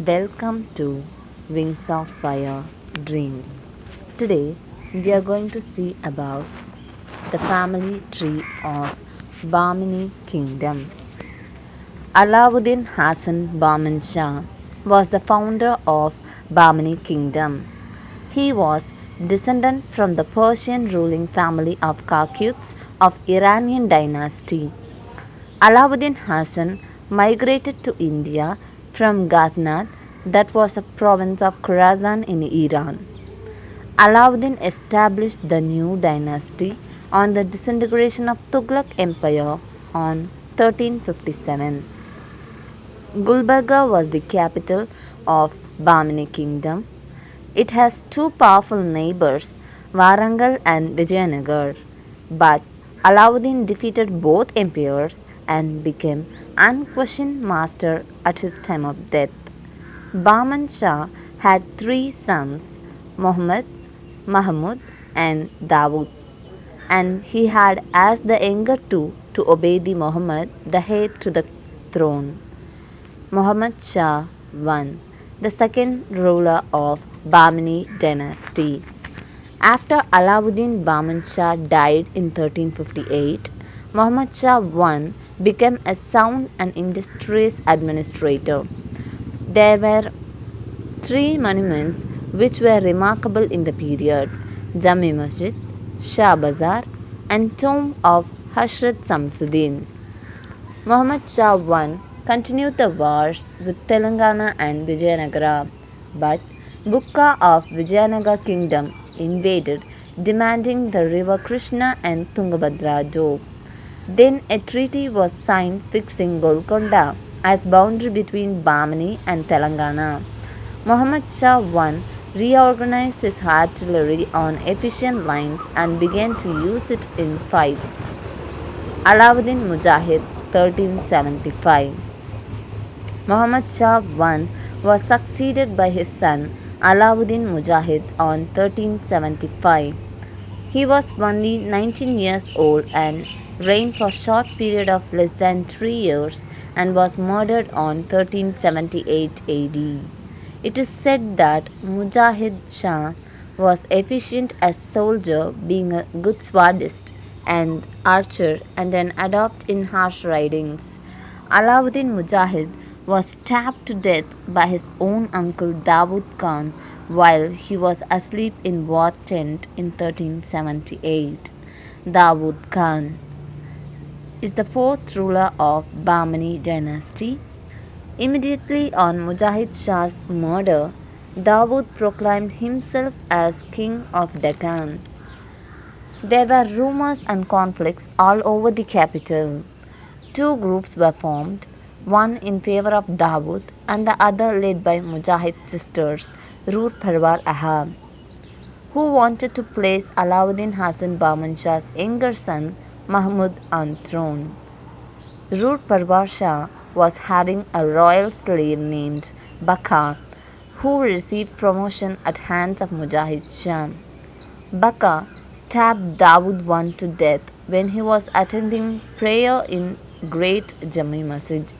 Welcome to Wings of Fire Dreams. Today we are going to see about the family tree of Bahmani Kingdom. Alauddin Hasan Bahman Shah was the founder of Bahmani Kingdom. He was descendant from the Persian ruling family of Kakuts of Iranian dynasty. Alauddin Hasan migrated to India from Ghaznat, that was a province of Khorasan in Iran. Alauddin established the new dynasty on the disintegration of Tughlaq Empire on 1357. Gulbarga was the capital of Bahmani Kingdom. It has two powerful neighbors, Warangal and Vijayanagar, but Alauddin defeated both empires and became unquestioned master at his time of death. Bahman Shah had three sons, Muhammad, Mahmud, and Dawood, and he had asked the younger two to obey the Muhammad, the heir to the throne. Muhammad Shah I, the second ruler of Bahmani dynasty. After Alauddin Bahman Shah died in 1358, Muhammad Shah I became a sound and industrious administrator. There were three monuments which were remarkable in the period: Jami Masjid, Shah Bazar, and tomb of Hashrat Samsuddin. Muhammad Shah I continued the wars with Telangana and Vijayanagara, but Bukka of Vijayanagara kingdom invaded, demanding the river Krishna and Tungabhadra dove. Then a treaty was signed fixing Golconda as boundary between Bahmani and Telangana. Muhammad Shah I reorganized his artillery on efficient lines and began to use it in fights. Alauddin Mujahid 1375. Muhammad Shah I was succeeded by his son Alauddin Mujahid on 1375. He was only 19 years old and reigned for a short period of less than 3 years and was murdered on 1378 AD. It is said that Mujahid Shah was efficient as soldier, being a good swordist and archer and an adept in horse ridings. Alauddin Mujahid was stabbed to death by his own uncle Dawood Khan while he was asleep in war tent in 1378. Dawood Khan is the fourth ruler of Bahmani dynasty. Immediately on Mujahid Shah's murder, Dawood proclaimed himself as king of Deccan. There were rumors and conflicts all over the capital. Two groups were formed, one in favor of Dawood and the other led by Mujahid sisters, Roor Parwar Aha, who wanted to place Alauddin Hasan Bahman Shah's younger son Mahmud on throne. Roor Parwar Shah was having a royal slave named Baka, who received promotion at hands of Mujahid Shah. Baka stabbed Dawood I to death when he was attending prayer in Great Jami Masjid.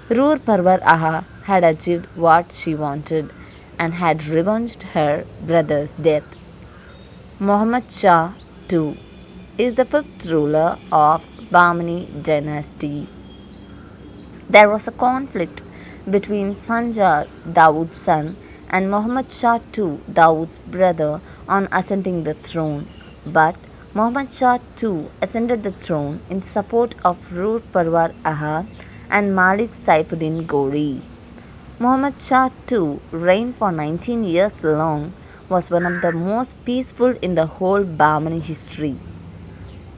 Roor Parwar Aha had achieved what she wanted and had revenged her brother's death. Muhammad Shah II is the fifth ruler of Bahmani dynasty. There was a conflict between Sanjar, Dawood's son, and Muhammad Shah II, Dawood's brother, on ascending the throne. But Muhammad Shah II ascended the throne in support of Roor Parwar Aha and Malik Saifuddin Gori. Muhammad Shah II reigned for 19 years long, was one of the most peaceful in the whole Bahmani history.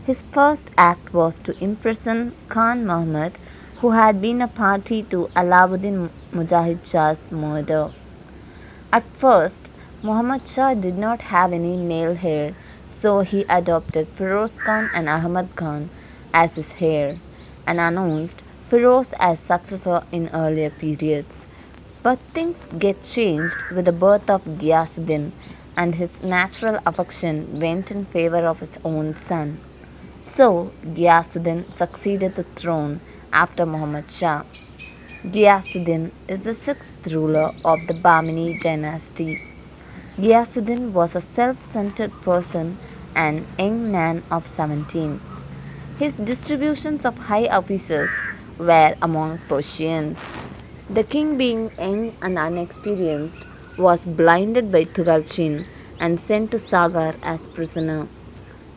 His first act was to imprison Khan Muhammad, who had been a party to Alauddin Mujahid Shah's murder. At first, Muhammad Shah did not have any male heir, so he adopted Firoz Khan and Ahmad Khan as his heir and announced Firoz as successor in earlier periods. But things get changed with the birth of Ghiyasuddin, and his natural affection went in favor of his own son. So Ghiyasuddin succeeded the throne after Muhammad Shah. Ghiyasuddin is the sixth ruler of the Bahmani dynasty. Ghiyasuddin was a self-centered person and young man of 17. His distributions of high offices were among Persians. The king, being young and unexperienced, was blinded by Tughalcin and sent to Sagar as prisoner.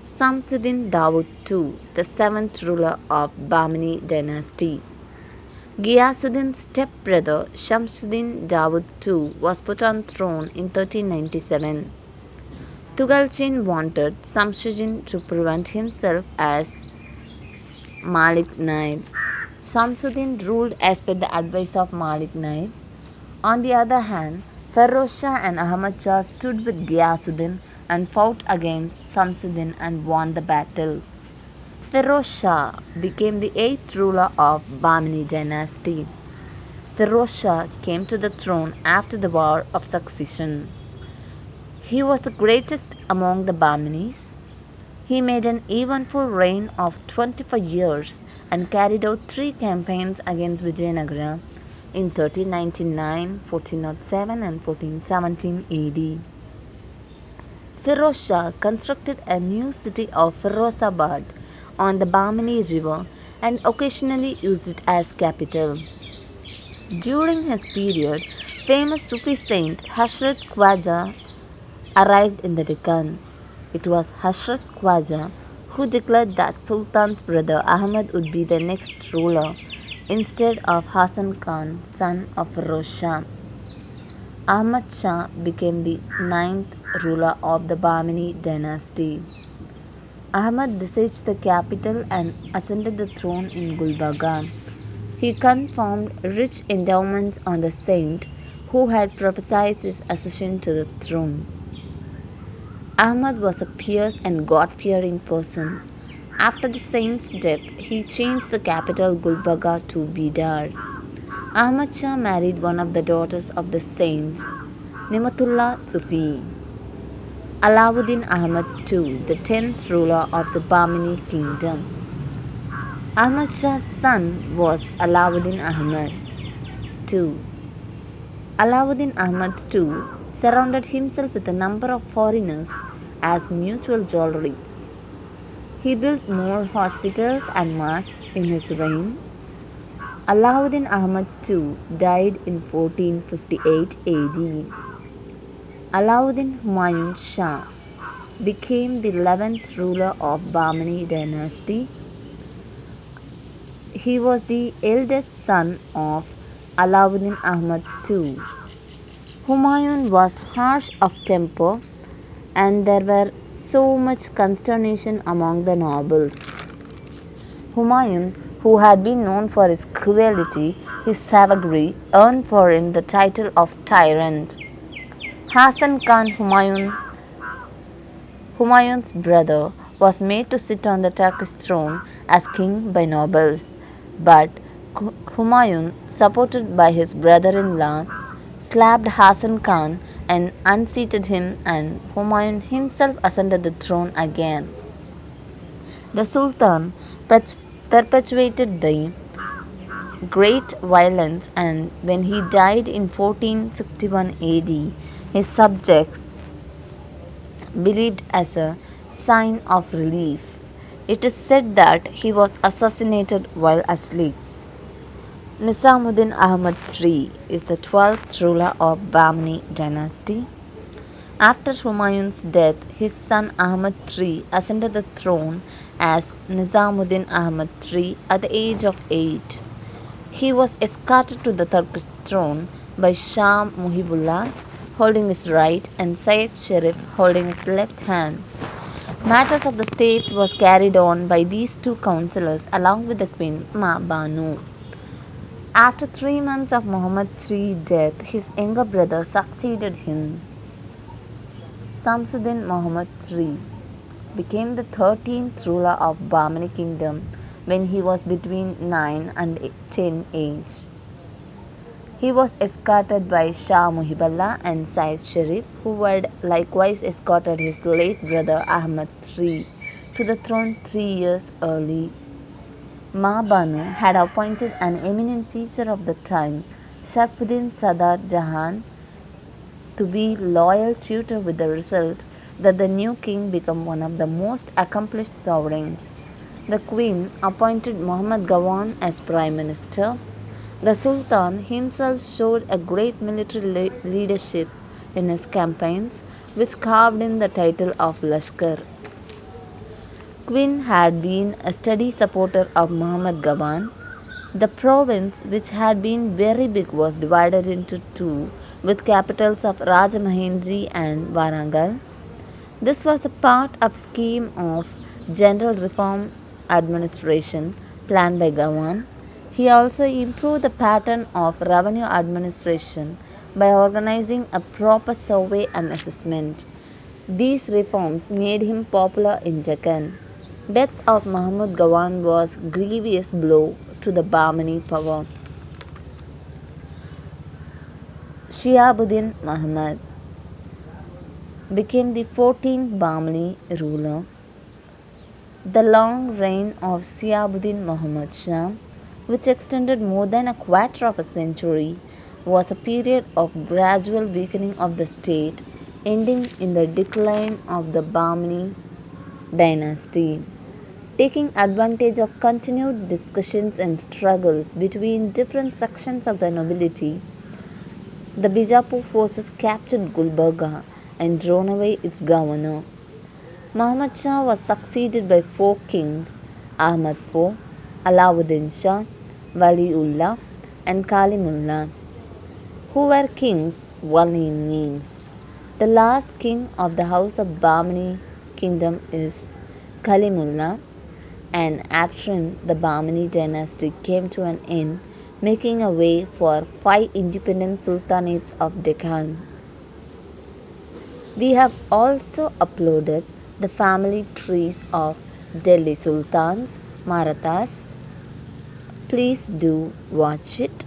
Samsuddin Dawood II, the seventh ruler of Bahmani dynasty. Ghiyasuddin's stepbrother Shamsuddin Dawood II was put on throne in 1397. Tughalcin wanted Samsuddin to prevent himself as Malik Naib. Shamsuddin ruled as per the advice of Malik Naib. On the other hand, Feroz Shah and Ahmad Shah stood with Ghiyasuddin and fought against Samsuddin and won the battle. Feroz Shah became the eighth ruler of Bahmani dynasty. Feroz Shah came to the throne after the War of Succession. He was the greatest among the Bahmanis. He made an eventful reign of 25 years and carried out three campaigns against Vijayanagara in 1399, 1407 and 1417 AD. Feroz Shah constructed a new city of Ferozabad on the Bahmani river and occasionally used it as capital. During his period, famous Sufi saint Hashrat Khwaja arrived in the Deccan. It was Hashrat Khwaja who declared that Sultan's brother Ahmad would be the next ruler instead of Hasan Khan, son of Feroz Shah. Ahmad Shah became the ninth ruler of the Bahmani dynasty. Ahmad besieged the capital and ascended the throne in Gulbarga. He conferred rich endowments on the saint who had prophesied his accession to the throne. Ahmad was a pious and God-fearing person. After the saint's death, he changed the capital Gulbarga to Bidar. Ahmad Shah married one of the daughters of the saints, Nimatullah Sufi. Alauddin Ahmad II, the 10th ruler of the Bahmani kingdom. Ahmad Shah's son was Alauddin Ahmad II. Alauddin Ahmad II surrounded himself with a number of foreigners as mutual jewelries. He built more hospitals and mosques in his reign. Alauddin Ahmad II died in 1458 AD. Alauddin Humayun Shah became the 11th ruler of Bahmani dynasty. He was the eldest son of Alauddin Ahmad II. Humayun was harsh of temper and there were so much consternation among the nobles. Humayun, who had been known for his cruelty, his savagery, earned for him the title of tyrant. Hasan Khan, Humayun's brother, was made to sit on the Turkish throne as king by nobles, but Humayun, supported by his brother-in-law, slapped Hasan Khan and unseated him, and Humayun himself ascended the throne again. The Sultan perpetuated the great violence, and when he died in 1461 AD, his subjects believed as a sign of relief. It is said that he was assassinated while asleep. Nizamuddin Ahmad III is the 12th ruler of Bahmani dynasty. After Humayun's death, his son Ahmad III ascended the throne as Nizamuddin Ahmad III at the age of 8. He was escorted to the Turkish throne by Shah Muhibullah holding his right and Syed Sharif holding his left hand. Matters of the states was carried on by these two counselors along with the queen Ma Banu. After 3 months of Muhammad III's death, his younger brother succeeded him. Samsuddin Muhammad III became the 13th ruler of Bahmani kingdom when he was between 9 and 10 age. He was escorted by Shah Muhibullah and Syed Sharif, who had likewise escorted his late brother Ahmad III to the throne 3 years early. Ma Banu had appointed an eminent teacher of the time, Sharfuddin Sadar Jahan, to be loyal tutor, with the result that the new king became one of the most accomplished sovereigns. The queen appointed Muhammad Gawan as prime minister. The Sultan himself showed a great military leadership in his campaigns, which carved in the title of Lashkar. Queen had been a steady supporter of Muhammad Gawan. The province, which had been very big, was divided into two, with capitals of Rajamahendri and Warangal. This was a part of scheme of general reform administration planned by Gawan. He also improved the pattern of revenue administration by organizing a proper survey and assessment. These reforms made him popular in Deccan. Death of Mahmud Gawan was a grievous blow to the Bahmani power. Shihabuddin Muhammad became the 14th Bahmani ruler. The long reign of Shihabuddin Muhammad Shah, which extended more than a quarter of a century, was a period of gradual weakening of the state, ending in the decline of the Bahmani dynasty. Taking advantage of continued discussions and struggles between different sections of the nobility, the Bijapur forces captured Gulbarga and drove away its governor. Muhammad Shah was succeeded by four kings: Ahmad IV, Alauddin Shah, Waliullah, and Kalimullah, who were kings only in names. The last king of the house of Bahmani kingdom is Kalimullah, and after him the Bahmani dynasty came to an end, making a way for 5 independent sultanates of Deccan. We have also uploaded the family trees of Delhi Sultans, Marathas. Please do watch it.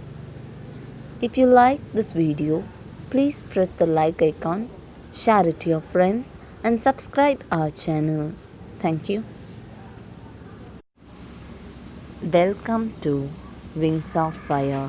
If you like this video, please press the like icon, share it to your friends, and subscribe our channel. Thank you. Welcome to Wings of Fire.